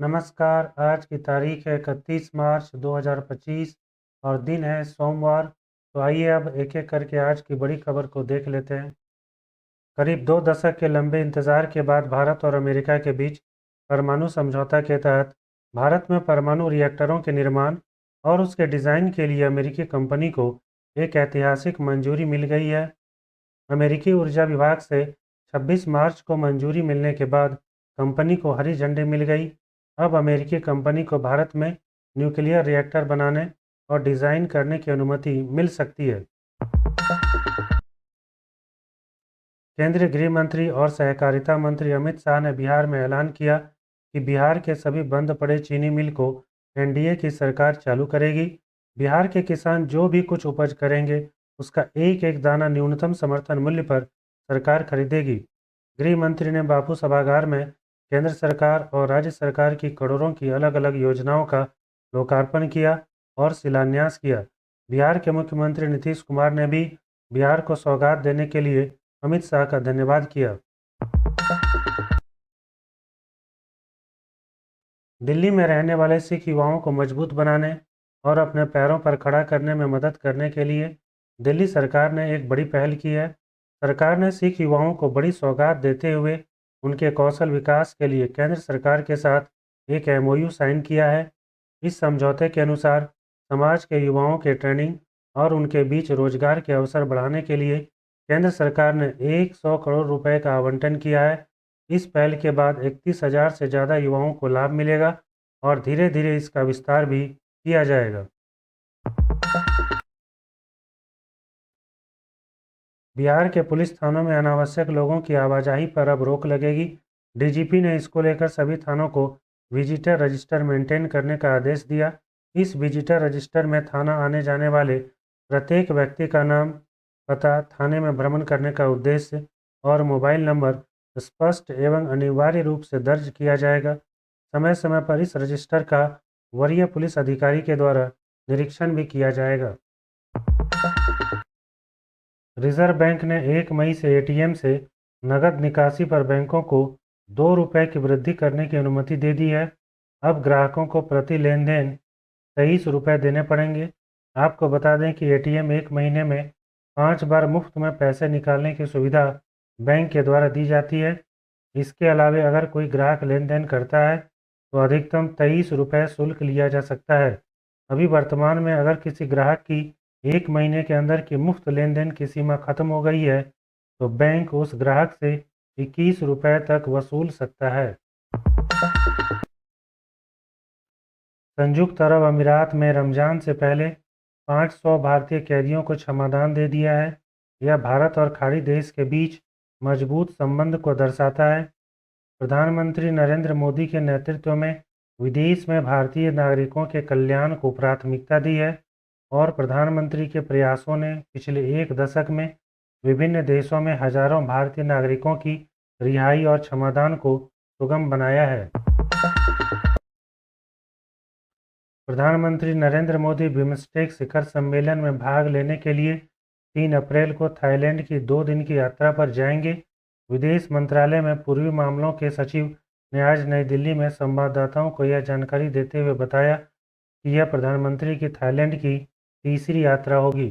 नमस्कार, आज की तारीख है 31 मार्च 2025 और दिन है सोमवार। तो आइए अब एक-एक करके आज की बड़ी खबर को देख लेते हैं। करीब 2 दशक के लंबे इंतजार के बाद भारत और अमेरिका के बीच परमाणु समझौता के तहत भारत में परमाणु रिएक्टरों के निर्माण और उसके डिज़ाइन के लिए अमेरिकी कंपनी को एक ऐतिहासिक मंजूरी मिल गई है। अमेरिकी ऊर्जा विभाग से 26 मार्च को मंजूरी मिलने के बाद कंपनी को हरी झंडी मिल गई। अब अमेरिकी कंपनी को भारत में न्यूक्लियर रिएक्टर बनाने और डिज़ाइन करने की अनुमति मिल सकती है। केंद्रीय गृह मंत्री और सहकारिता मंत्री अमित शाह ने बिहार में ऐलान किया कि बिहार के सभी बंद पड़े चीनी मिल को एनडीए की सरकार चालू करेगी। बिहार के किसान जो भी कुछ उपज करेंगे, उसका एक एक दाना न्यूनतम समर्थन मूल्य पर सरकार खरीदेगी। गृह मंत्री ने बापू सभागार में केंद्र सरकार और राज्य सरकार की करोड़ों की अलग अलग योजनाओं का लोकार्पण किया और शिलान्यास किया। बिहार के मुख्यमंत्री नीतीश कुमार ने भी बिहार को सौगात देने के लिए अमित शाह का धन्यवाद किया। दिल्ली में रहने वाले सिख युवाओं को मजबूत बनाने और अपने पैरों पर खड़ा करने में मदद करने के लिए दिल्ली सरकार ने एक बड़ी पहल की है। सरकार ने सिख युवाओं को बड़ी सौगात देते हुए उनके कौशल विकास के लिए केंद्र सरकार के साथ एक एमओयू साइन किया है। इस समझौते के अनुसार समाज के युवाओं के ट्रेनिंग और उनके बीच रोजगार के अवसर बढ़ाने के लिए केंद्र सरकार ने 100 करोड़ रुपए का आवंटन किया है। इस पहल के बाद 31,000 से ज़्यादा युवाओं को लाभ मिलेगा और धीरे धीरे इसका विस्तार भी किया जाएगा। बिहार के पुलिस थानों में अनावश्यक लोगों की आवाजाही पर अब रोक लगेगी। डीजीपी ने इसको लेकर सभी थानों को विजिटर रजिस्टर मेंटेन करने का आदेश दिया। इस विजिटर रजिस्टर में थाना आने जाने वाले प्रत्येक व्यक्ति का नाम, पता, थाने में भ्रमण करने का उद्देश्य और मोबाइल नंबर स्पष्ट एवं अनिवार्य रूप से दर्ज किया जाएगा। समय समय पर इस रजिस्टर का वरीय पुलिस अधिकारी के द्वारा निरीक्षण भी किया जाएगा। रिजर्व बैंक ने 1 मई से एटीएम से नकद निकासी पर बैंकों को ₹2 की वृद्धि करने की अनुमति दे दी है। अब ग्राहकों को प्रति लेन देन ₹23 देने पड़ेंगे। आपको बता दें कि एटीएम 1 महीने में 5 बार मुफ्त में पैसे निकालने की सुविधा बैंक के द्वारा दी जाती है। इसके अलावा अगर कोई ग्राहक लेन देन करता है तो अधिकतम ₹23 शुल्क लिया जा सकता है। अभी वर्तमान में अगर किसी ग्राहक की 1 महीने के अंदर की मुफ्त लेन देन की सीमा खत्म हो गई है तो बैंक उस ग्राहक से ₹21 तक वसूल सकता है। संयुक्त अरब अमीरात में रमज़ान से पहले 500 भारतीय कैदियों को क्षमादान दे दिया है। यह भारत और खाड़ी देश के बीच मजबूत संबंध को दर्शाता है। प्रधानमंत्री नरेंद्र मोदी के नेतृत्व में विदेश में भारतीय नागरिकों के कल्याण को प्राथमिकता दी है और प्रधानमंत्री के प्रयासों ने पिछले 1 दशक में विभिन्न देशों में हजारों भारतीय नागरिकों की रिहाई और क्षमादान को सुगम बनाया है। प्रधानमंत्री नरेंद्र मोदी बिम्स्टेक शिखर सम्मेलन में भाग लेने के लिए 3 अप्रैल को थाईलैंड की 2 दिन की यात्रा पर जाएंगे। विदेश मंत्रालय में पूर्वी मामलों के सचिव ने आज नई दिल्ली में संवाददाताओं को यह जानकारी देते हुए बताया कि यह प्रधानमंत्री की थाईलैंड की तीसरी यात्रा होगी।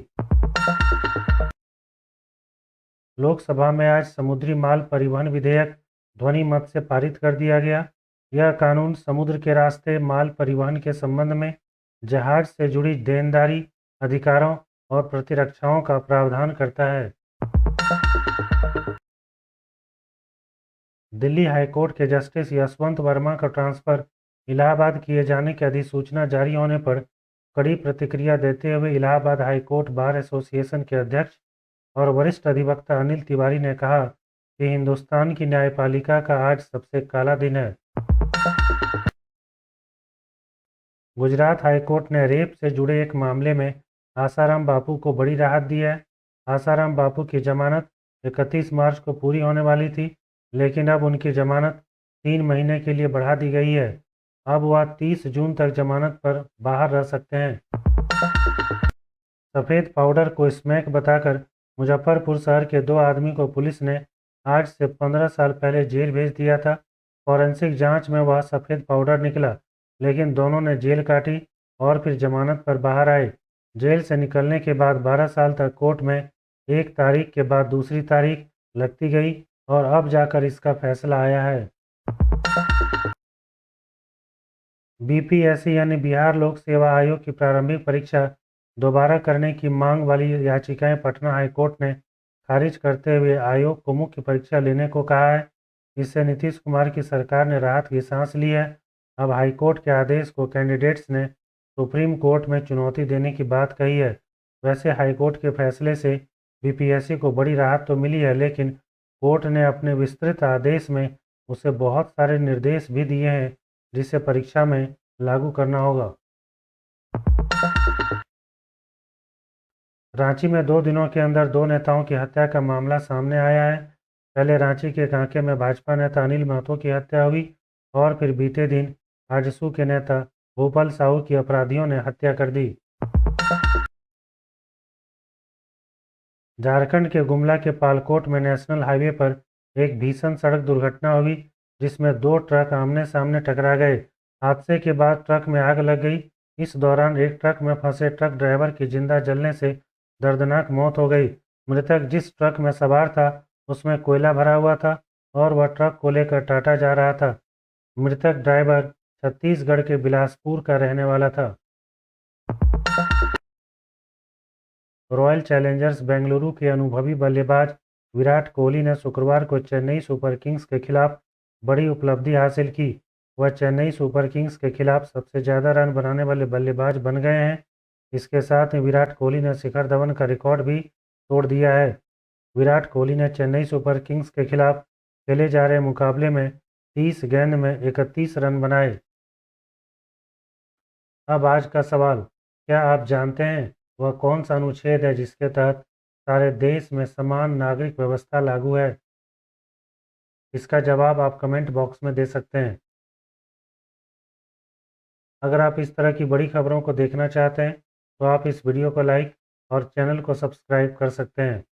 लोकसभा में आज समुद्री माल परिवहन विधेयक ध्वनि मत से पारित कर दिया गया। यह कानून समुद्र के रास्ते माल परिवहन के संबंध में जहाज से जुड़ी देनदारी, अधिकारों और प्रतिरक्षाओं का प्रावधान करता है। दिल्ली हाईकोर्ट के जस्टिस यशवंत वर्मा का ट्रांसफर इलाहाबाद किए जाने की अधिसूचना जारी होने पर कड़ी प्रतिक्रिया देते हुए इलाहाबाद हाईकोर्ट बार एसोसिएशन के अध्यक्ष और वरिष्ठ अधिवक्ता अनिल तिवारी ने कहा कि हिंदुस्तान की न्यायपालिका का आज सबसे काला दिन है। गुजरात हाईकोर्ट ने रेप से जुड़े एक मामले में आसाराम बापू को बड़ी राहत दी है। आसाराम बापू की जमानत 31 मार्च को पूरी होने वाली थी, लेकिन अब उनकी जमानत 3 महीने के लिए बढ़ा दी गई है। अब वह 30 जून तक जमानत पर बाहर रह सकते हैं। सफ़ेद पाउडर को स्मैक बताकर मुजफ्फरपुर शहर के 2 आदमी को पुलिस ने आज से 15 साल पहले जेल भेज दिया था। फॉरेंसिक जांच में वह सफ़ेद पाउडर निकला, लेकिन दोनों ने जेल काटी और फिर जमानत पर बाहर आए। जेल से निकलने के बाद 12 साल तक कोर्ट में एक तारीख के बाद दूसरी तारीख लगती गई और अब जाकर इसका फैसला आया है। बीपीएससी यानी बिहार लोक सेवा आयोग की प्रारंभिक परीक्षा दोबारा करने की मांग वाली याचिकाएं पटना हाईकोर्ट ने खारिज करते हुए आयोग को मुख्य परीक्षा लेने को कहा है। इससे नीतीश कुमार की सरकार ने राहत की सांस ली है। अब हाईकोर्ट के आदेश को कैंडिडेट्स ने सुप्रीम कोर्ट में चुनौती देने की बात कही है। वैसे हाईकोर्ट के फैसले से बीपीएससी को बड़ी राहत तो मिली है, लेकिन कोर्ट ने अपने विस्तृत आदेश में उसे बहुत सारे निर्देश भी दिए हैं जिसे परीक्षा में लागू करना होगा। रांची में 2 दिनों के अंदर 2 नेताओं की हत्या का मामला सामने आया है। पहले रांची के कांके में भाजपा नेता अनिल महतो की हत्या हुई और फिर बीते दिन आजसू के नेता भूपाल साहू की अपराधियों ने हत्या कर दी। झारखंड के गुमला के पालकोट में नेशनल हाईवे पर एक भीषण सड़क दुर्घटना हुई जिसमें 2 ट्रक आमने सामने टकरा गए। हादसे के बाद ट्रक में आग लग गई। इस दौरान एक ट्रक में फंसे ट्रक ड्राइवर की जिंदा जलने से दर्दनाक मौत हो गई। मृतक जिस ट्रक में सवार था उसमें कोयला भरा हुआ था और वह ट्रक को लेकर टाटा जा रहा था। मृतक ड्राइवर छत्तीसगढ़ के बिलासपुर का रहने वाला था। रॉयल चैलेंजर्स बेंगलुरु के अनुभवी बल्लेबाज विराट कोहली ने शुक्रवार को चेन्नई सुपर किंग्स के खिलाफ बड़ी उपलब्धि हासिल की। वह चेन्नई सुपर किंग्स के खिलाफ सबसे ज़्यादा रन बनाने वाले बल्लेबाज बन गए हैं। इसके साथ ही विराट कोहली ने शिखर धवन का रिकॉर्ड भी तोड़ दिया है। विराट कोहली ने चेन्नई सुपर किंग्स के खिलाफ खेले जा रहे मुकाबले में 30 गेंद में 31 रन बनाए। अब आज का सवाल, क्या आप जानते हैं वह कौन सा अनुच्छेद है जिसके तहत सारे देश में समान नागरिक व्यवस्था लागू है? इसका जवाब आप कमेंट बॉक्स में दे सकते हैं। अगर आप इस तरह की बड़ी खबरों को देखना चाहते हैं तो आप इस वीडियो को लाइक और चैनल को सब्सक्राइब कर सकते हैं।